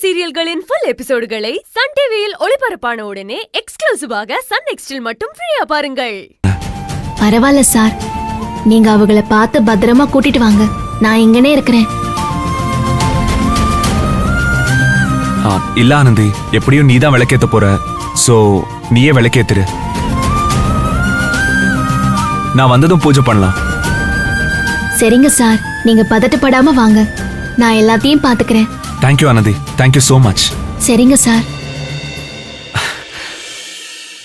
சீரியல்களின் full எபிசோடுகளை Sun டிவியில் ஒளிபரப்பான உடனே எக்ஸ்க்ளூசிவாக சன் நெக்ஸ்டில் மட்டும் ஃப்ரீயா பாருங்கள். பரவாயில்ல சார், நீங்க அவங்கள பார்த்து பத்திரமா கூட்டிட்டு வாங்க. நான் இங்கனே இருக்கிறேன். இல்ல ஆனந்தி, எப்படியும் நீதான் விளக்கேத்த போற. சோ நீயே விளக்கேத்துரு. நான் வந்ததும் பூஜை பண்ணலாம். சரிங்க சார், நீங்க பதட்டப்படாம வாங்க. நான் எல்லாத்தையும் பாத்துக்கிறேன். Thank you Anandhi, thank you so much. சரிங்க சார்.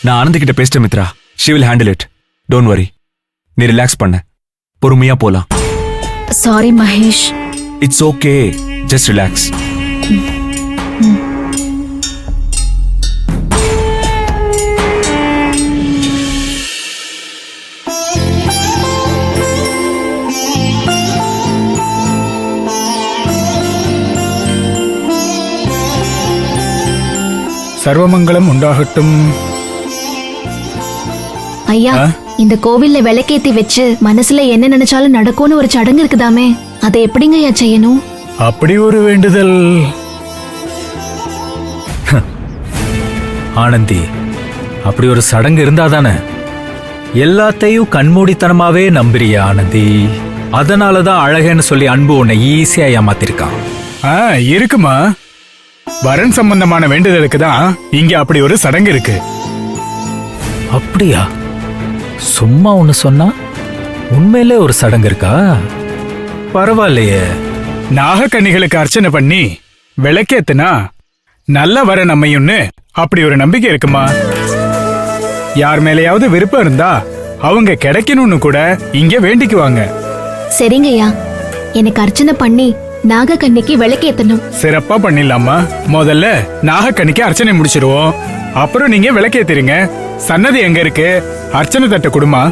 நான் ஆனந்தி கிட்ட பேசிட்டேன் Mithra. She will handle it. Don't worry. நீ ரிலாக்ஸ் பண்ண, பொறுமையா போலாம். Sorry Mahesh. It's okay, just relax. சர்வமங்கலம் உண்டாகட்டும். ஐயா, இந்த கோவில்ல விளக்கேத்தி வச்சு மனசுல என்ன நினைச்சாலும் நடக்கும்னு ஒரு சடங்கு இருக்குதாமே, அதை எப்படிங்க ஐயா செய்யணும்? அப்படி ஒரு வேண்டுதல். ஆனந்தி, அப்படி ஒரு சடங்கு இருந்தாதானே எல்லாத்தையும் கண்மூடித்தனமாவே நம்புறிய ஆனந்தி. அதனாலதான் அழகன்னு சொல்லி அன்பு உன்னை ஈஸியா ஏமாத்திருக்கான். இருக்குமா, வரன் சம்பந்தமான வேண்டுதலுக்கு தான் இங்க அப்படி ஒரு சடங்கு இருக்கு. அப்படியா? சும்மா ஒண்ணு சொன்னா உண்மையிலே ஒரு சடங்கு இருக்கா? பரவாயில்லையே. நாகக்கன்னிகளுக்கு அர்ச்சனை பண்ணி விளக்கேத்துனா நல்ல வரன் அமையும்னு அப்படி ஒரு நம்பிக்கை இருக்குமா. யார் மேலேயாவது விருப்பம் இருந்தா அவங்க கிடைக்கணும்னு கூட இங்க வேண்டிக்குவாங்க. சரிங்க ஐயா, எனக்கு அர்ச்சனை பண்ணி நாகக்கன்னிக்கு விளக்கேத்தணும். சிறப்பா பண்ணிடலாமா. முதல்ல நாகக்கன்னிக்கு அர்ச்சனை முடிச்சிருவோம், அப்புறம் நீங்க விளக்கேத்திருங்க. சன்னதி எங்க இருக்கு? அர்ச்சனை தட்ட கொடுமா.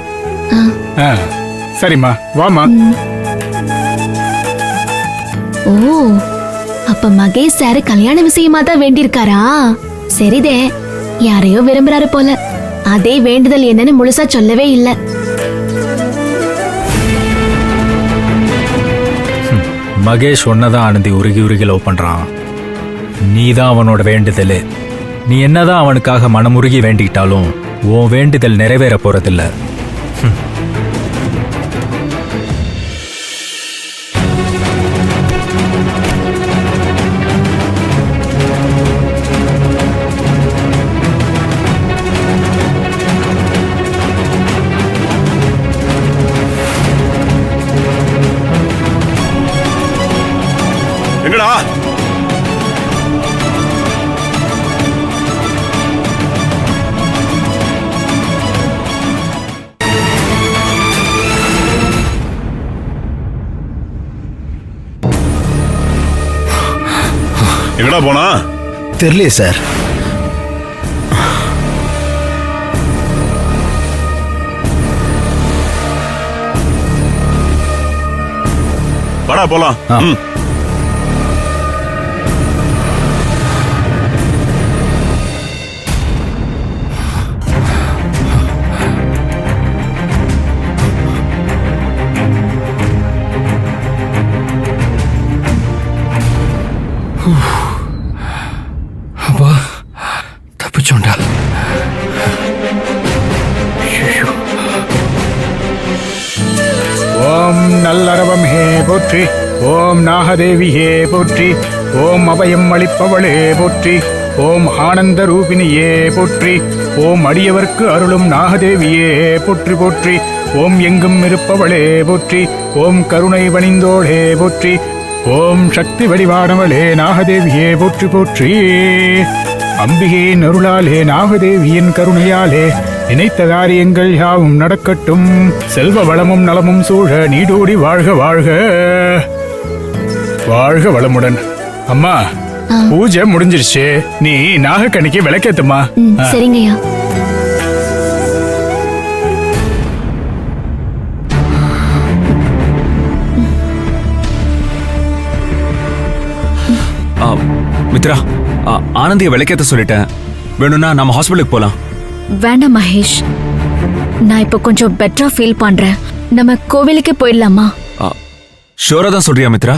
சரிம்மா, வாமா. ஓ, அப்ப மகேஷ் சார் கல்யாண விஷயமா தான் வேண்டியிருக்காரா? சரிதே, யாரையோ விரும்புறாரு போல. அதே வேண்டுதல் என்னன்னு முழுசா சொல்லவே இல்ல. மகேஷ் ஒன்னதான் ஆனந்தி உருகி உருகி லவ் பண்றான். நீதான் அவனோட வேண்டுதல். நீ என்னதான் அவனுக்காக மனமுருகி வேண்டிக்கிட்டாலும் உன் வேண்டுதல் நிறைவேற போறதில்ல. எங்கடா? எங்கடா போனா தெரியலையே சார். வாடா போலாம். அப்பா, தப்பிச்சோண்டா. ஓம் நல்லரவம் ஹே போற்றி. ஓம் நாகதேவி ஹே போற்றி. ஓம் அபயம் அளிப்பவளே போற்றி. ஓம் ஆனந்த ரூபிணியே போற்றி. ஓம் அடியவர்க்கு அருளும் நாகதேவியே போற்றி போற்றி. ஓம் எங்கும் இருப்பவளே போற்றி. ஓம் கருணை வணிந்தோளே போற்றி. ஓம் சக்தி வடிவானவளே நாகதேவியே போற்றி போற்றி. அம்பிகையின் அருளாலே நாகதேவியின் கருணையாலே நினைத்த காரியங்கள் யாவும் நடக்கட்டும். செல்வ வளமும் நலமும் சூழ நீடூடி வாழ்க வாழ்க. வாழ்க வளமுடன். அம்மா, பூஜை முடிஞ்சிருச்சு. நீ நாகக்கன்னிக்கு விளக்கேத்துமா. சரிங்கய்யா. மித்ரா, ஆனந்திய விளக்கேத்த சொல்லிட்டேன். வேணும்னா நம்ம ஹாஸ்பிட்டலுக்கு போலாம். வேண்டாம் மகேஷ், நான் இப்ப கொஞ்சம் பெட்டரா ஃபீல் பண்றேன். நம்ம கோவிலுக்கே போயிடலாமா? ஷோரா தான் சொல்றியா மித்ரா?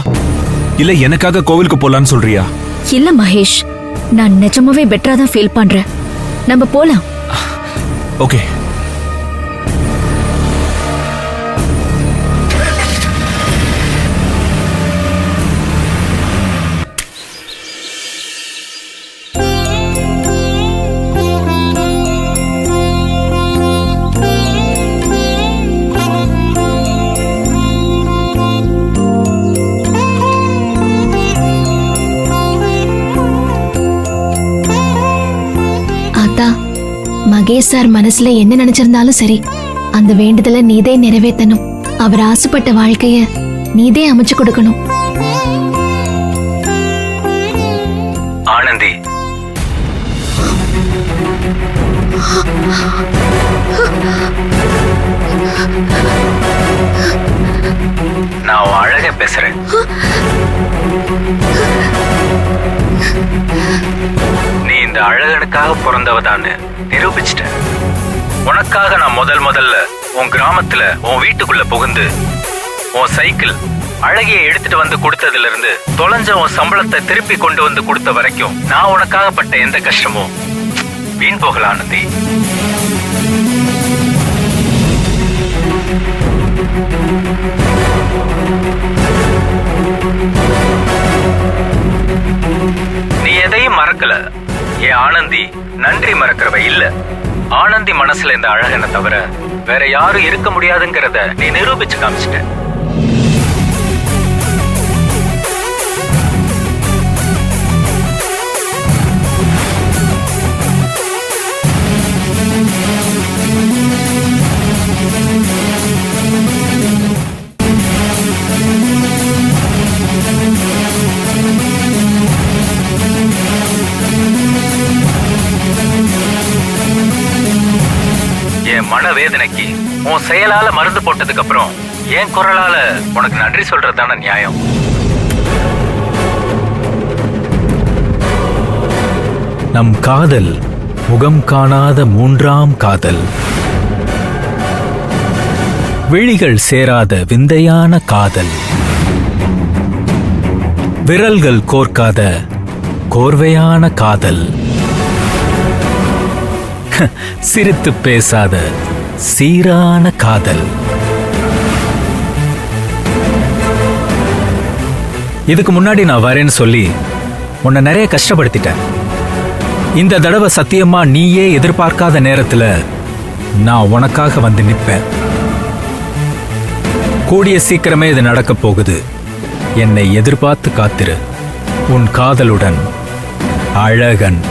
இல்ல எனக்காக கோவிலுக்கு போலான்னு சொல்றியா? இல்ல மகேஷ், நான் நிஜமாவே பெட்டரா தான் ஃபீல் பண்றேன். நம்ம போலாம். ஓகே. ஆத்தா, மகேஷ் சார் மனசுல என்ன நினைச்சிருந்தாலும் சரி, அந்த வேண்டுதலை நீதே நிறைவேற்றணும். அவர் ஆசைப்பட்ட வாழ்க்கைய நீதே அமைச்சு கொடுக்கணும். ஆனந்தி, நான் அழக பேசுறேன். நீ இந்த அழகனுக்காக பிறந்தவதான்னு நிரூபிச்சிட்ட. உனக்காக நான் முதல்ல உன் கிராமத்துல உன் வீட்டுக்குள்ள புகுந்து உன் சைக்கிள் அழகிய எடுத்துட்டு வந்து கொடுத்ததுல இருந்து தொலைஞ்ச உன் சம்பளத்தை திருப்பி கொண்டு வந்து கொடுத்த வரைக்கும் நான் உனக்காக பட்ட எந்த கஷ்டமும் வீண் போகல ஆனந்தி. நீ எதையும் மறக்கல. என் ஆனந்தி நன்றி மறக்கிறவ இல்ல. ஆனந்தி மனசுல இந்த அழகனை தவிர வேற யாரும் இருக்க முடியாதுங்கிறத நீ நிரூபிச்சு காமிச்சிட்ட. என் மனவேதனைக்கு உன் செயலால மருந்து போட்டதுக்கு அப்புறம் என் குரலால உனக்கு நன்றி சொல்றதுதான நியாயம். நம் காதல் முகம் காணாத மூன்றாம் காதல், விழிகள் சேராத விந்தையான காதல், விரல்கள் கோர்க்காத கோர்வையான காதல், சிரித்து பேசாத சீரான காதல். இதுக்கு முன்னாடி நான் வரேன்னு சொல்லி உன்னை நிறைய கஷ்டப்படுத்திட்டேன். இந்த தடவை சத்தியமா நீயே எதிர்பார்க்காத நேரத்துல நான் உனக்காக வந்து நிற்பேன். கூடிய சீக்கிரமே இது நடக்க போகுது. என்னை எதிர்பார்த்து காத்திரு. உன் காதலுடன், அழகன்.